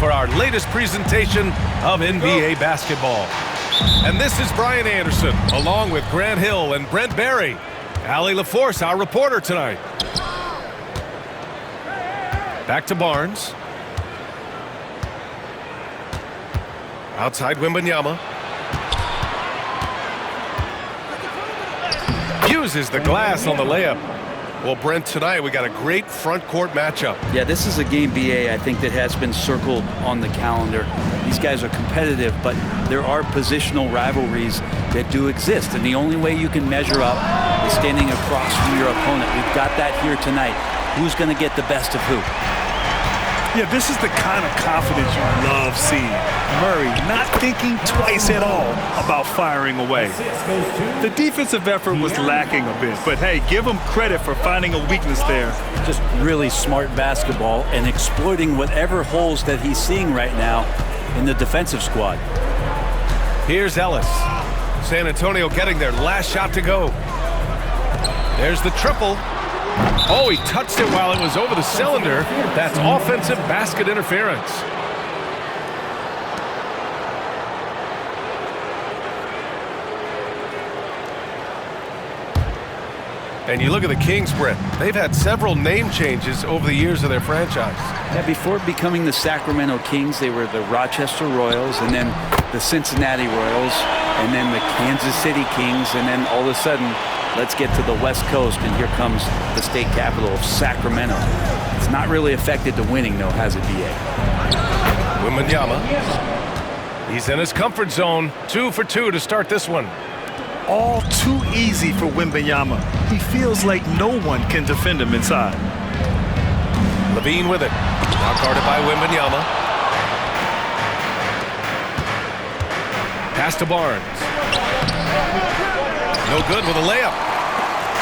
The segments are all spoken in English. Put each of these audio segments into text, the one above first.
for our latest presentation of NBA basketball. And this is Brian Anderson, along with Grant Hill and Brent Barry. Allie LaForce, our reporter tonight. Back to Barnes. Outside Wembanyama. Uses the glass on the layup. Well, Brent, tonight we got a great front court matchup. Yeah, this is a game, BA, I think that has been circled on the calendar. These guys are competitive, but there are positional rivalries that do exist. And the only way you can measure up is standing across from your opponent. We've got that here tonight. Who's going to get the best of who? Yeah, this is the kind of confidence you love seeing. Murray not thinking twice at all about firing away. The defensive effort was lacking a bit, but hey, give him credit for finding a weakness there. Just really smart basketball and exploiting whatever holes that he's seeing right now in the defensive squad. Here's Ellis. San Antonio getting their last shot to go. There's the triple. Oh, he touched it while it was over the cylinder. That's offensive basket interference. And you look at the Kings, Brett. They've had several name changes over the years of their franchise. Yeah, before becoming the Sacramento Kings, they were the Rochester Royals, and then the Cincinnati Royals, and then the Kansas City Kings, and then all of a sudden, let's get to the West Coast, and here comes the state capital of Sacramento. It's not really affected the winning, though, has it, B.A.? Wembanyama. He's in his comfort zone. 2 for 2 to start this one. All too easy for Wembanyama. He feels like no one can defend him inside. Levine with it. Now guarded by Wembanyama. Pass to Barnes. No good with a layup.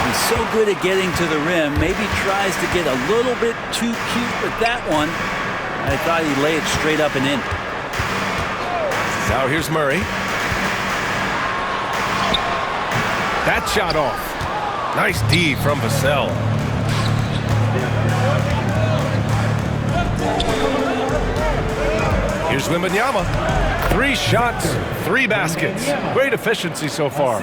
He's so good at getting to the rim. Maybe tries to get a little bit too cute with that one. I thought he'd lay it straight up and in. Now here's Murray. That shot off. Nice D from Vassell. Here's Wembanyama. 3 shots, 3 baskets. Great efficiency so far.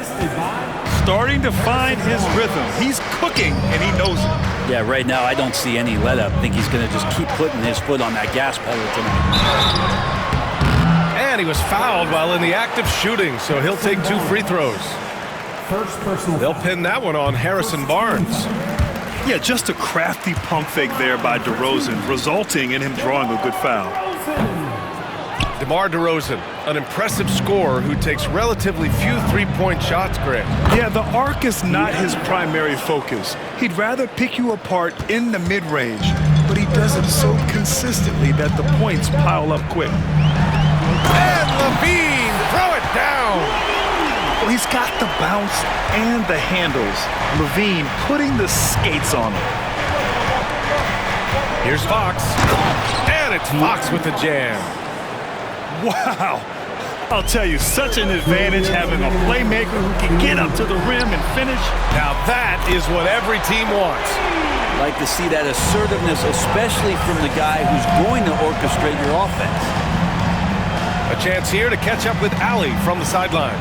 Starting to find his rhythm. He's cooking, and he knows it. Yeah, right now I don't see any let-up. I think he's going to just keep putting his foot on that gas pedal tonight. And he was fouled while in the act of shooting, so he'll take 2 free throws. They'll pin that one on Harrison Barnes. Yeah, just a crafty pump fake there by DeRozan, resulting in him drawing a good foul. DeMar DeRozan, an impressive scorer who takes relatively few three-point shots, Greg. Yeah, the arc is not his primary focus. He'd rather pick you apart in the mid-range, but he does it so consistently that the points pile up quick. And Levine, throw it down! Well, he's got the bounce and the handles. Levine putting the skates on him. Here's Fox. And it's Fox with the jam. Wow. I'll tell you, such an advantage having a playmaker who can get up to the rim and finish. Now that is what every team wants. Like to see that assertiveness, especially from the guy who's going to orchestrate your offense. A chance here to catch up with Allie from the sideline.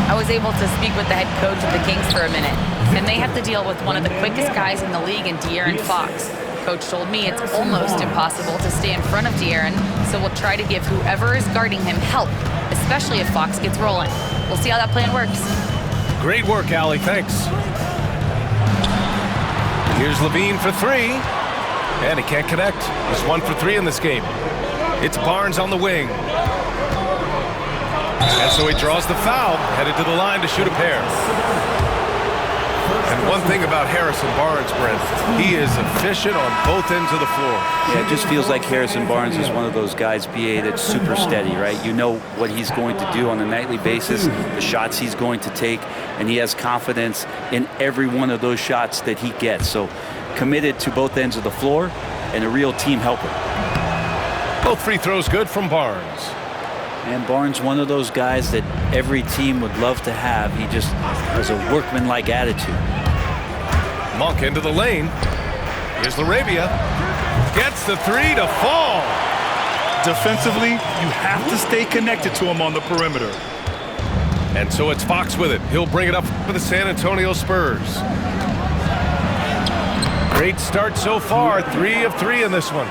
I was able to speak with the head coach of the Kings for a minute, and they have to deal with one of the quickest guys in the league in De'Aaron Fox. Coach told me it's almost impossible to stay in front of De'Aaron, so we'll try to give whoever is guarding him help, especially if Fox gets rolling. We'll see how that plan works. Great work, Allie. Thanks. Here's Levine for 3. And he can't connect. He's 1 for 3 in this game. It's Barnes on the wing. And so he draws the foul, headed to the line to shoot a pair. And one thing about Harrison Barnes, Brent, he is efficient on both ends of the floor. Yeah, it just feels like Harrison Barnes is one of those guys, BA, that's super steady, right? You know what he's going to do on a nightly basis, the shots he's going to take, and he has confidence in every one of those shots that he gets. So committed to both ends of the floor and a real team helper. Both free throws good from Barnes. And Barnes, one of those guys that every team would love to have. He just has a workmanlike attitude. Monk into the lane. Here's LaRavia. Gets the 3 to fall. Defensively, you have to stay connected to him on the perimeter. And so it's Fox with it. He'll bring it up for the San Antonio Spurs. Great start so far. 3 of 3 in this one.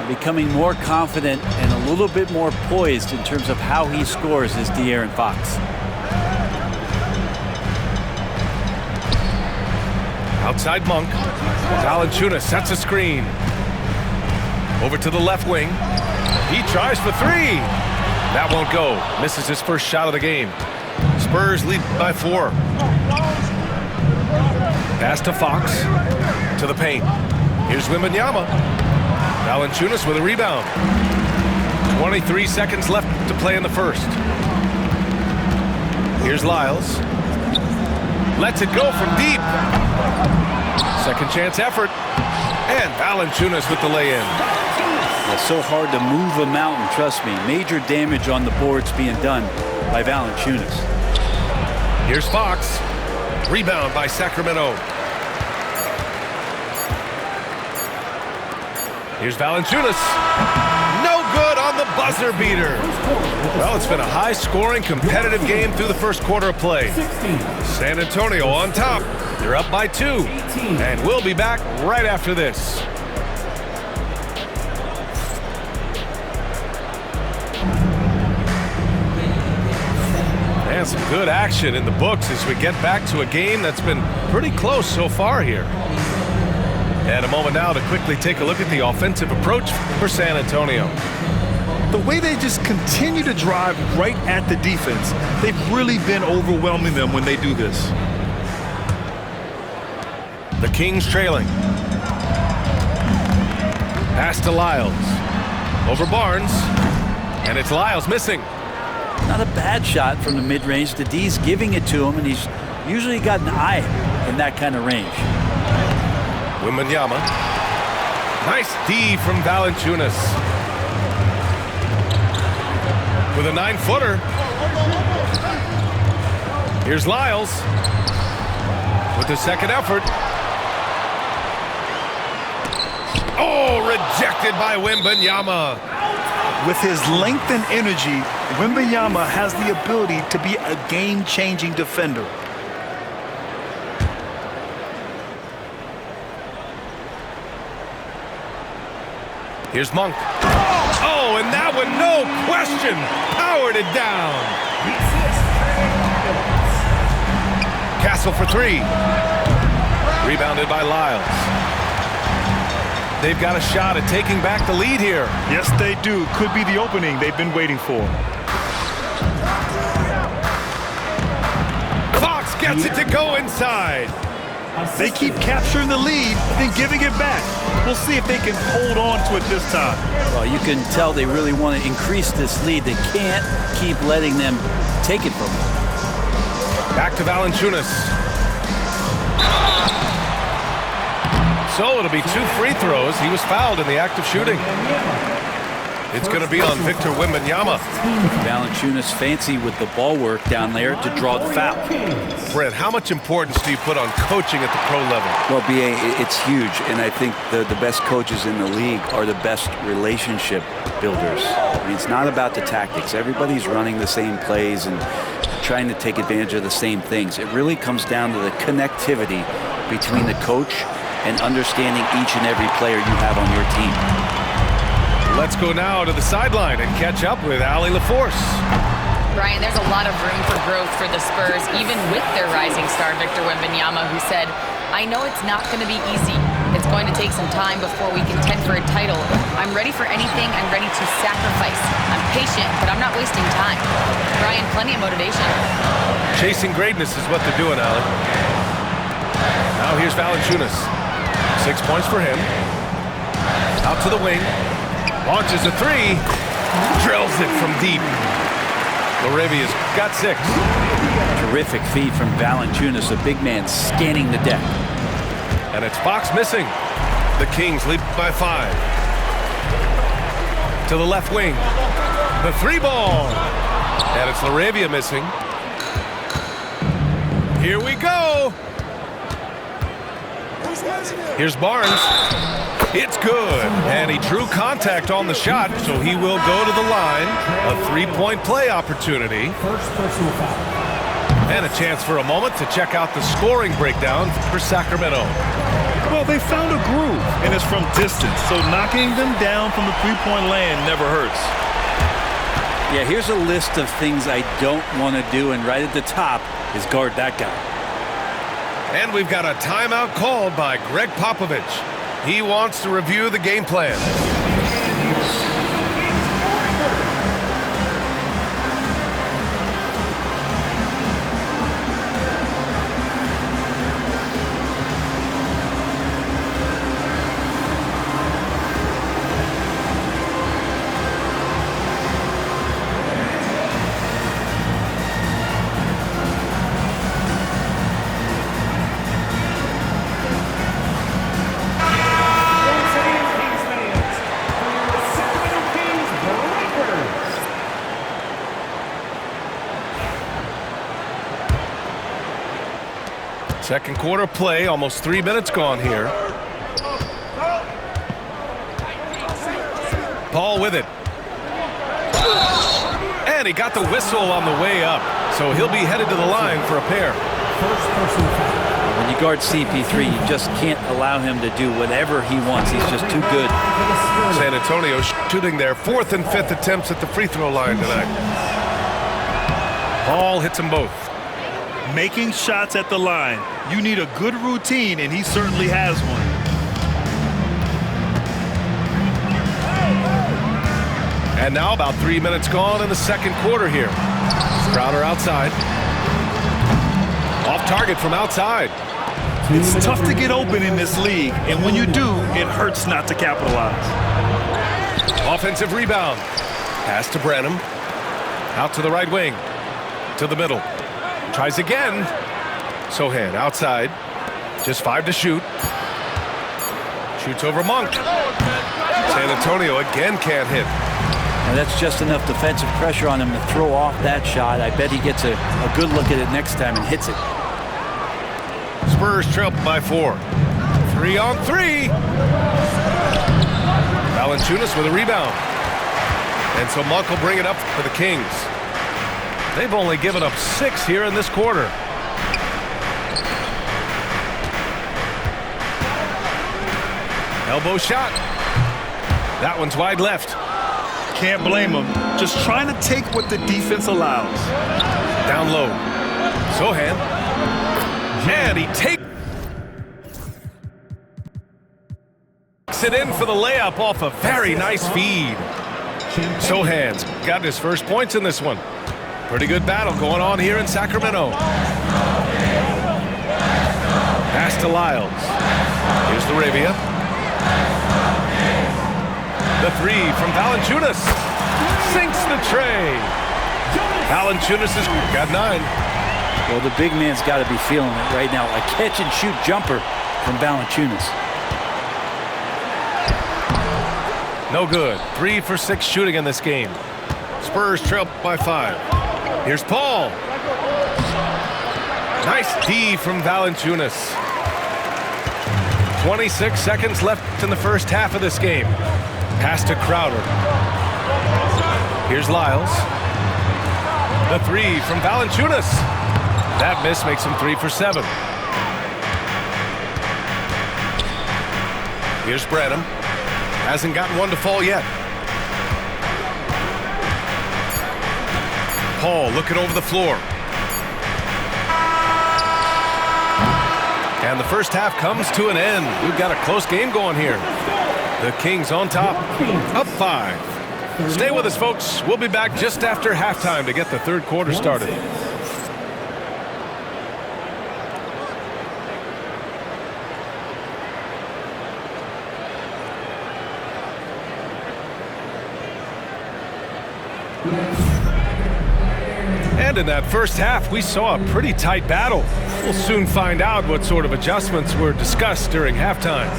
Becoming more confident and a little bit more poised in terms of how he scores is De'Aaron Fox. Outside Monk. Valanciunas sets a screen. Over to the left wing. He tries for 3. That won't go. Misses his first shot of the game. Spurs lead by 4. Pass to Fox. To the paint. Here's Wembanyama. Valanciunas with a rebound. 23 seconds left to play in the first. Here's Lyles. Lets it go from deep. Second chance effort. And Valanciunas with the lay-in. It's so hard to move a mountain, trust me. Major damage on the boards being done by Valanciunas. Here's Fox. Rebound by Sacramento. Here's Valanciunas. No good on the buzzer beater. Well, it's been a high-scoring, competitive game through the first quarter of play. San Antonio on top. They're up by 2. And we'll be back right after this. And some good action in the books as we get back to a game that's been pretty close so far here. And a moment now to quickly take a look at the offensive approach for San Antonio. The way they just continue to drive right at the defense, they've really been overwhelming them when they do this. The Kings trailing. Pass to Lyles. Over Barnes. And it's Lyles missing. Not a bad shot from the mid-range. The D's giving it to him, and he's usually got an eye in that kind of range. Wembanyama. Nice D from Valanciunas. With a 9-footer. Here's Lyles. With the second effort. Oh, rejected by Wembanyama. With his length and energy, Wembanyama has the ability to be a game-changing defender. Here's Monk. Oh, and that one, no question, powered it down. Castle for 3. Rebounded by Lyles. They've got a shot at taking back the lead here. Yes, they do. Could be the opening they've been waiting for. Fox gets it to go inside. They keep capturing the lead, then giving it back. We'll see if they can hold on to it this time. Well, you can tell they really want to increase this lead. They can't keep letting them take it from them. Back to Valanciunas. So it'll be 2 free throws. He was fouled in the act of shooting. It's going to be on Victor Wembanyama. Valanciunas fancy with the ball work down there to draw the foul. Brent, how much importance do you put on coaching at the pro level? Well, B.A., it's huge, and I think the best coaches in the league are the best relationship builders. I mean, it's not about the tactics. Everybody's running the same plays and trying to take advantage of the same things. It really comes down to the connectivity between the coach and understanding each and every player you have on your team. Let's go now to the sideline and catch up with Allie LaForce. Brian, there's a lot of room for growth for the Spurs, even with their rising star, Victor Wembanyama, who said, I know it's not going to be easy. It's going to take some time before we contend for a title. I'm ready for anything. I'm ready to sacrifice. I'm patient, but I'm not wasting time. Brian, plenty of motivation. Chasing greatness is what they're doing, Allie. Now here's Valanciunas. 6 points for him. Out to the wing. Launches a 3. Drills it from deep. Laravia's got 6. Terrific feed from Valanciunas, a big man scanning the deck. And it's Fox missing. The Kings lead by 5. To the left wing. The 3 ball. And it's Laravia missing. Here we go. Here's Barnes. It's good. And he drew contact on the shot, so he will go to the line. A three-point play opportunity. First personal foul. And a chance for a moment to check out the scoring breakdown for Sacramento. Well, they found a groove, and it's from distance, so knocking them down from the three-point land never hurts. Yeah, here's a list of things I don't want to do, and right at the top is guard that guy. And we've got a timeout called by Greg Popovich. He wants to review the game plan. Second quarter play, almost 3 minutes gone here. Paul with it. And he got the whistle on the way up, so he'll be headed to the line for a pair. First personal foul. When you guard CP3, you just can't allow him to do whatever he wants. He's just too good. San Antonio shooting their fourth and fifth attempts at the free throw line tonight. Paul hits them both. Making shots at the line. You need a good routine, and he certainly has one. And now about 3 minutes gone in the second quarter here. Crowder outside. Off target from outside. It's tough to get open in this league, and when you do, it hurts not to capitalize. Offensive rebound. Pass to Branham. Out to the right wing. To the middle. Tries again. Sohan outside. Just 5 to shoot. Shoots over Monk. San Antonio again can't hit. And that's just enough defensive pressure on him to throw off that shot. I bet he gets a good look at it next time and hits it. Spurs trail by 4. 3 on 3. Valanciunas with a rebound. And so Monk will bring it up for the Kings. They've only given up 6 here in this quarter. Elbow shot. That one's wide left. Can't blame him. Just trying to take what the defense allows. Down low. Sohan. And he takes it in for the layup off a very nice feed. Sohan's got his first points in this one. Pretty good battle going on here in Sacramento. Pass to Lyles. Here's the Arabia. The 3 from Valanciunas. Sinks the tray. Valanciunas has got 9. Well, the big man's got to be feeling it right now. A catch-and-shoot jumper from Valanciunas. No good. 3 for 6 shooting in this game. Spurs trail by 5. Here's Paul. Nice D from Valanciunas. 26 seconds left in the first half of this game. Pass to Crowder. Here's Lyles. The 3 from Valanciunas. That miss makes him 3 for 7. Here's Branham. Hasn't gotten one to fall yet. Paul looking over the floor. And the first half comes to an end. We've got a close game going here. The Kings on top, up 5. Stay with us, folks. We'll be back just after halftime to get the third quarter started. And in that first half, we saw a pretty tight battle. We'll soon find out what sort of adjustments were discussed during halftime.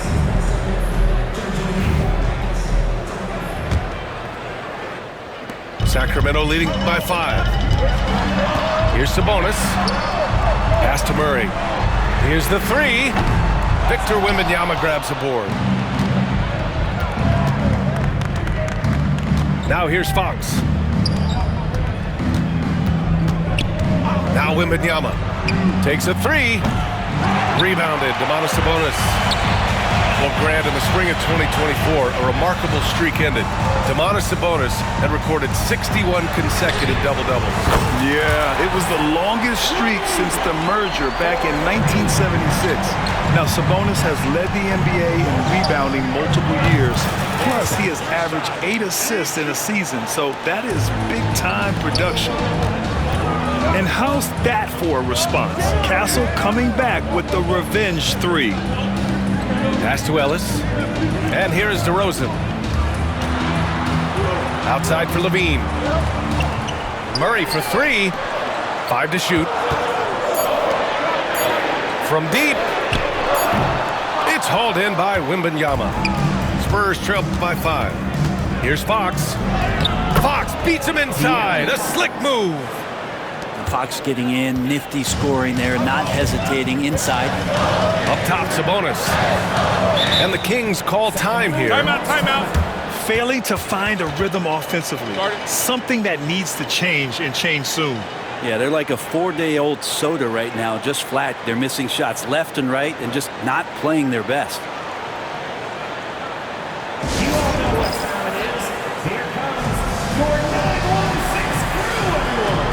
Sacramento leading by 5. Here's Sabonis. Pass to Murray. Here's the 3. Victor Wembanyama grabs the board. Now here's Fox. Now Wembanyama takes a three. Rebounded. Domantas Sabonis. Well, Grant, in the spring of 2024, a remarkable streak ended. Domantas Sabonis had recorded 61 consecutive double-doubles. Yeah, it was the longest streak since the merger back in 1976. Now, Sabonis has led the NBA in rebounding multiple years. Plus, he has averaged 8 assists in a season, so that is big-time production. And how's that for a response? Castle coming back with the revenge three. Pass to Ellis. And here is DeRozan. Outside for Levine. Murray for three. 5 to shoot. From deep. It's hauled in by Wembanyama. Spurs trail by 5. Here's Fox. Fox beats him inside. A slick move. Fox getting in, nifty scoring there, not hesitating inside. Up top, Sabonis. And the Kings call time here. Timeout. Failing to find a rhythm offensively. Something that needs to change and change soon. Yeah, they're like a 4-day-old soda right now, just flat. They're missing shots left and right and just not playing their best. You all know what time it is. Here comes your 916 crew, everyone.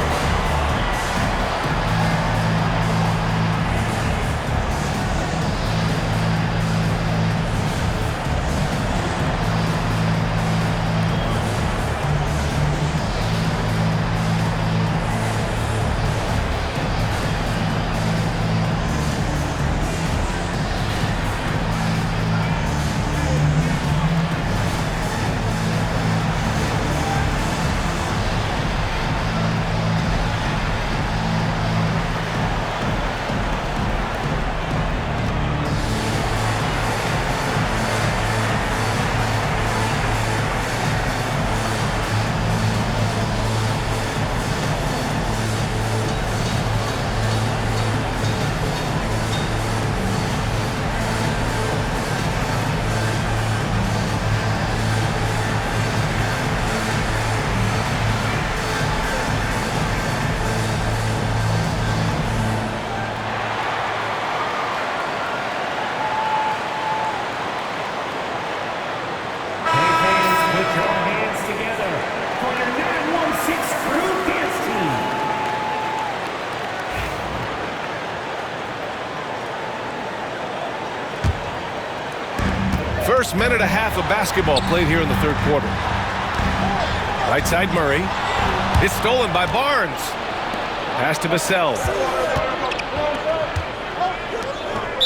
First minute and a half of basketball played here in the third quarter. Right side Murray. It's stolen by Barnes. Pass to Vassell.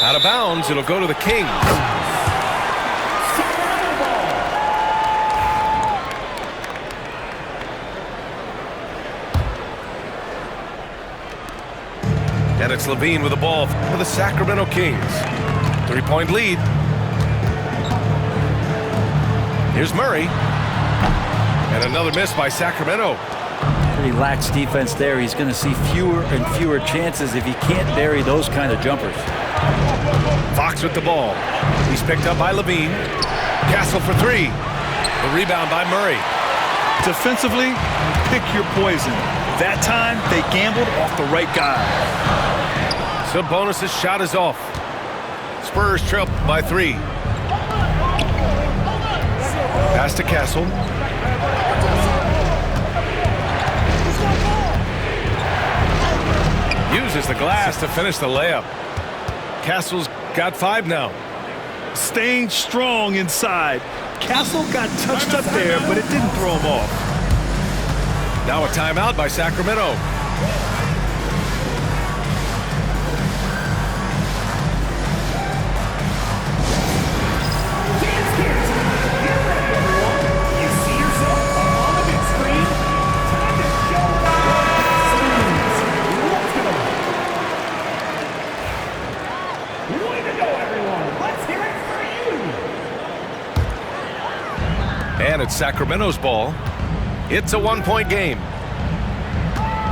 Out of bounds, it'll go to the Kings. And it's Levine with the ball for the Sacramento Kings. 3-point lead. Here's Murray. And another miss by Sacramento. Pretty lax defense there. He's going to see fewer and fewer chances if he can't bury those kind of jumpers. Fox with the ball. He's picked up by Levine. Castle for three. The rebound by Murray. Defensively, pick your poison. That time, they gambled off the right guy. Sabonis' shot is off. Spurs trail by 3. Pass to Castle. Uses the glass to finish the layup. Castle's got 5 now. Staying strong inside. Castle got touched up there, but it didn't throw him off. Now a timeout by Sacramento. And it's Sacramento's ball. It's a 1-point game.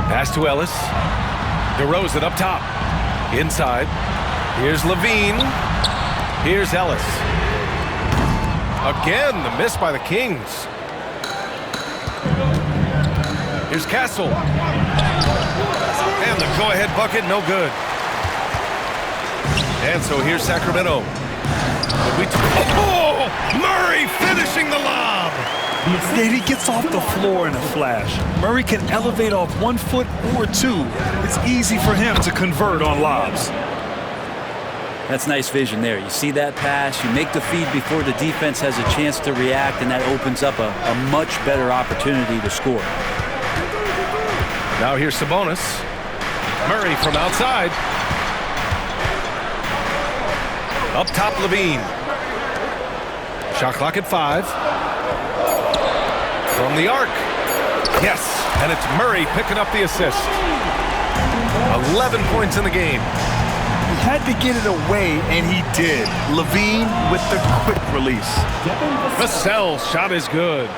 Pass to Ellis. DeRozan up top. Inside. Here's Levine. Here's Ellis. Again, the miss by the Kings. Here's Castle. And the go-ahead bucket, no good. And so here's Sacramento. Oh! Murray finishing the lob! Yeah, he gets off the floor in a flash. Murray can elevate off 1 foot or 2. It's easy for him to convert on lobs. That's nice vision there. You see that pass, you make the feed before the defense has a chance to react, and that opens up a much better opportunity to score. Now here's Sabonis. Murray from outside. Up top, Levine. Shot clock at 5. From the arc. Yes, and it's Murray picking up the assist. 11 points in the game. He had to get it away, and he did. Levine with the quick release. Vassell's shot is good.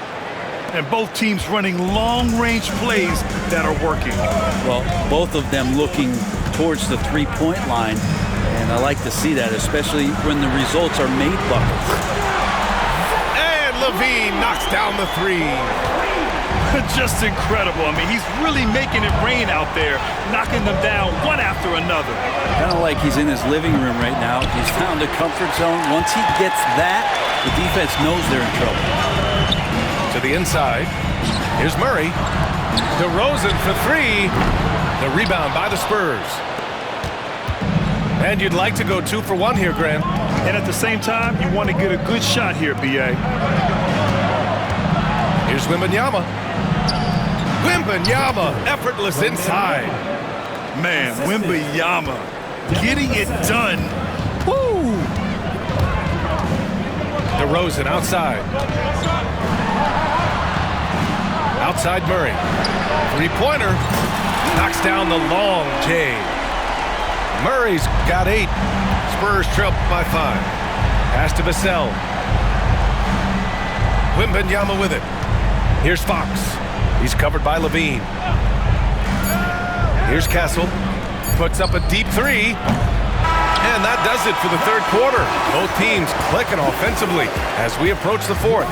And both teams running long-range plays that are working. Well, both of them looking towards the three-point line, and I like to see that, especially when the results are made buckets. And Levine knocks down the 3. Just incredible. I mean, he's really making it rain out there, knocking them down one after another. Kind of like he's in his living room right now. He's found a comfort zone. Once he gets that, the defense knows they're in trouble. To the inside. Here's Murray. DeRozan for 3. The rebound by the Spurs. And you'd like to go 2 for 1 here, Grant. And at the same time, you want to get a good shot here, B.A. Here's Wembanyama. Wembanyama, effortless inside. Man, Wembanyama getting it done. Woo! DeRozan outside. Outside Murray. 3-pointer. Knocks down the long J. Murray's got 8. Spurs trail by 5. Pass to Vassell. Wembanyama with it. Here's Fox. He's covered by Levine. Here's Castle. Puts up a deep 3. And that does it for the third quarter. Both teams clicking offensively as we approach the 4th.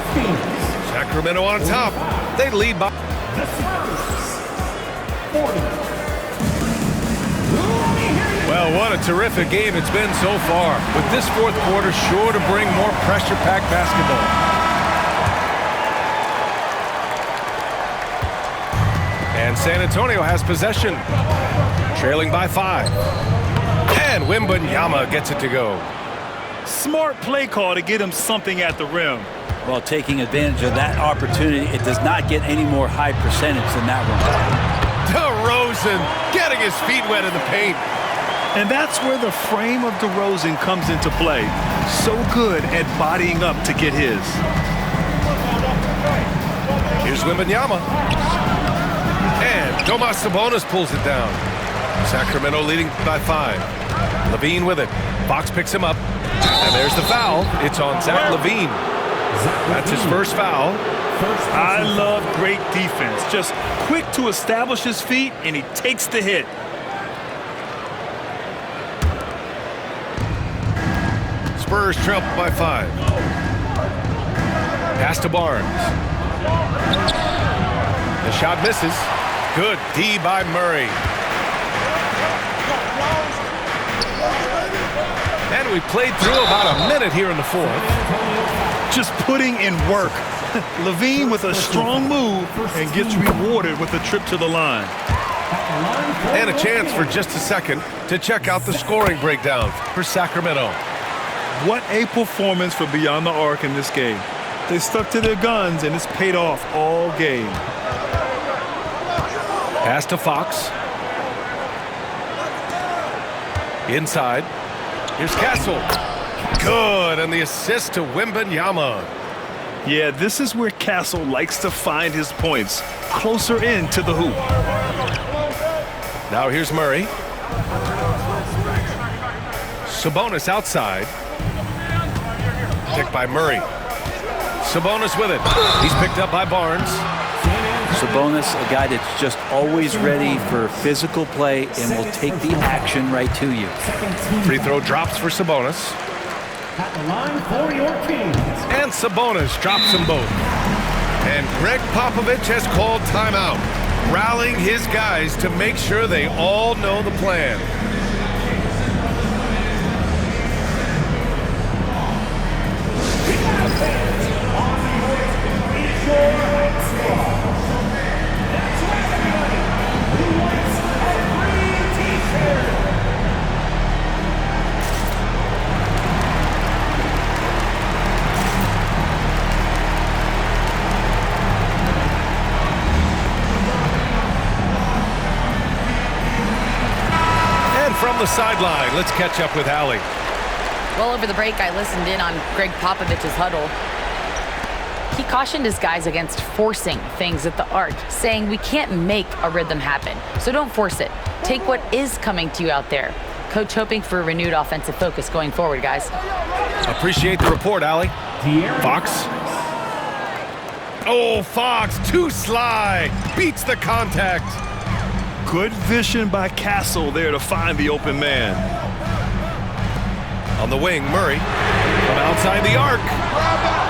Sacramento on top. They lead by... Well, what a terrific game it's been so far. With this 4th quarter sure to bring more pressure-packed basketball. And San Antonio has possession, trailing by 5. And Wembanyama gets it to go. Smart play call to get him something at the rim. Well, taking advantage of that opportunity, it does not get any more high percentage than that one. DeRozan getting his feet wet in the paint. And that's where the frame of DeRozan comes into play. So good at bodying up to get his. Here's Wembanyama. And Domas Sabonis pulls it down. Sacramento leading by 5. Levine with it. Fox picks him up. And there's the foul. It's on Zach Levine. That's his first foul. I love great defense. Just quick to establish his feet, and he takes the hit. Spurs trail by 5. Pass to Barnes. The shot misses. Good D by Murray. And we played through about a minute here in the 4th. Just putting in work. Levine with a strong move and gets rewarded with a trip to the line. And a chance for just a second to check out the scoring breakdown for Sacramento. What a performance for Beyond the Arc in this game. They stuck to their guns, and it's paid off all game. Pass to Fox. Inside. Here's Castle. Good, and the assist to Wembanyama. Yeah, this is where Castle likes to find his points, closer in to the hoop. Now here's Murray. Sabonis outside. Picked by Murray. Sabonis with it. He's picked up by Barnes. Sabonis, a guy that's just always ready for physical play and will take the action right to you. Free throw drops for Sabonis. At the line for your Kings. And Sabonis drops them both. And Greg Popovich has called timeout. rallying his guys to make sure they all know the plan. From the sideline, let's catch up with Allie. Well, over the break, I listened in on Greg Popovich's huddle. He cautioned his guys against forcing things at the arc, saying we can't make a rhythm happen, so don't force it. Take what is coming to you out there. Coach hoping for a renewed offensive focus going forward, guys. Appreciate the report, Allie. Fox. Oh, Fox, too sly. Beats the contact. Good vision by Castle there to find the open man. On the wing, Murray from outside the arc.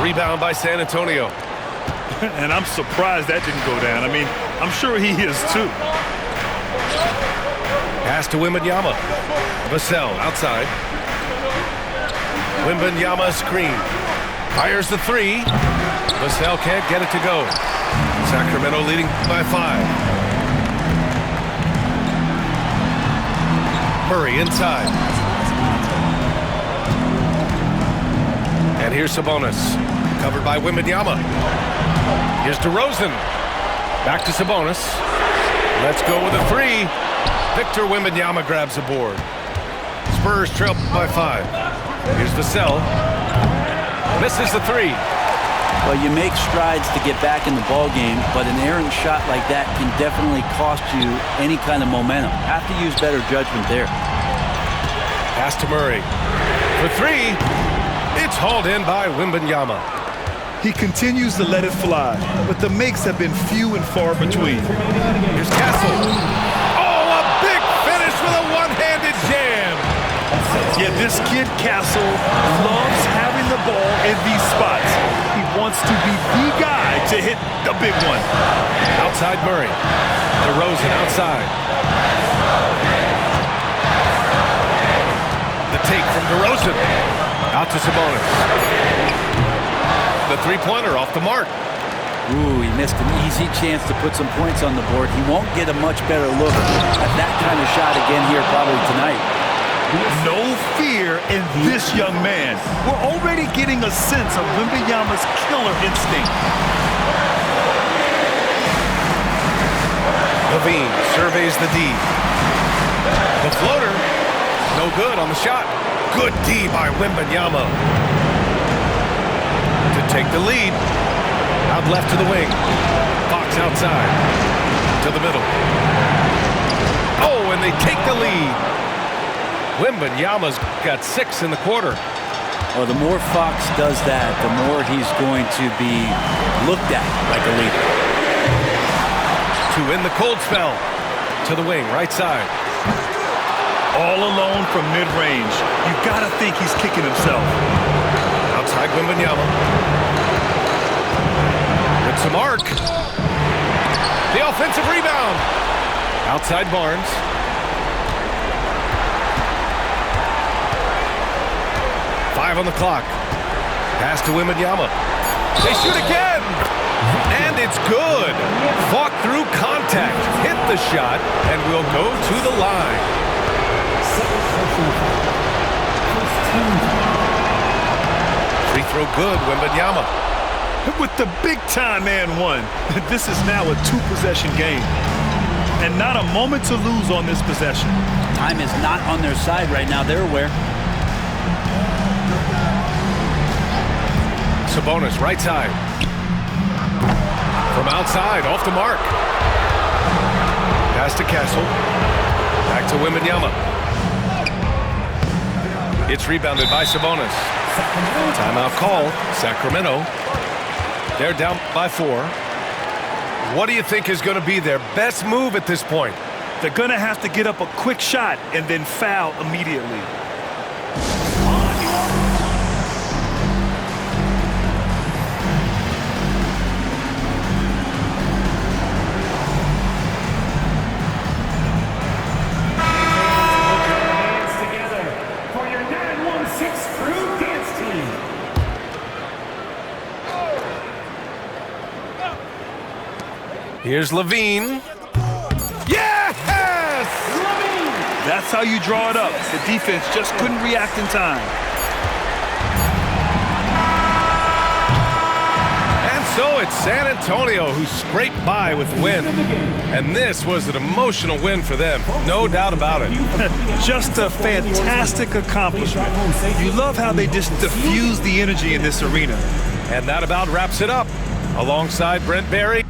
Rebound by San Antonio. And I'm surprised that didn't go down. I mean, I'm sure he is too. Pass to Wembanyama. Vassell outside. Wembanyama screen. Fires the three. Vassell can't get it to go. Sacramento leading by 5. Murray inside. And here's Sabonis. Covered by Wembanyama. Here's DeRozan. Back to Sabonis. Let's go with a three. Victor Wembanyama grabs the board. Spurs trail by 5. Here's Vassell. Misses the three. Well, you make strides to get back in the ball game, but an errant shot like that can definitely cost you any kind of momentum. Have to use better judgment there. Pass to Murray. For three. It's hauled in by Wembanyama. He continues to let it fly, but the makes have been few and far between. Here's Castle. Oh, a big finish with a one-handed jam. Yeah, this kid Castle loves having the ball in these spots. He wants to be the guy to hit the big one. Outside Murray. DeRozan outside. The take from DeRozan. Out to Sabonis. The three-pointer off the mark. Ooh, he missed an easy chance to put some points on the board. He won't get a much better look at that kind of shot again here probably tonight. No fear in this young man. We're already getting a sense of Wembanyama's killer instinct. Levine surveys the D. The floater, no good on the shot. Good D by Wembanyama. To take the lead. Out left to the wing. Fox outside. To the middle. Oh, and they take the lead. Wembanyama's got 6 in the quarter. Well, the more Fox does that, the more he's going to be looked at like a leader. To win the cold spell. To the wing, right side. All alone from mid-range. You gotta think he's kicking himself. Outside Wembanyama. It's a mark. The offensive rebound. Outside Barnes. Five on the clock. Pass to Wembanyama. They shoot again. And it's good. Fought through contact. Hit the shot and will go to the line. Free throw good, Wembanyama. With the big-time and one. This is now a 2-possession game. And not a moment to lose on this possession. Time is not on their side right now. They're aware. Sabonis, right side. From outside, off the mark. Pass to Castle. Back to Wembanyama. It's rebounded by Sabonis. Timeout call, Sacramento. They're down by 4. What do you think is going to be their best move at this point? They're going to have to get up a quick shot and then foul immediately. Here's Levine. Yes! That's how you draw it up. The defense just couldn't react in time. And so it's San Antonio who scraped by with the win. And this was an emotional win for them, no doubt about it. Just a fantastic accomplishment. You love how they just diffuse the energy in this arena. And that about wraps it up. Alongside Brent Barry.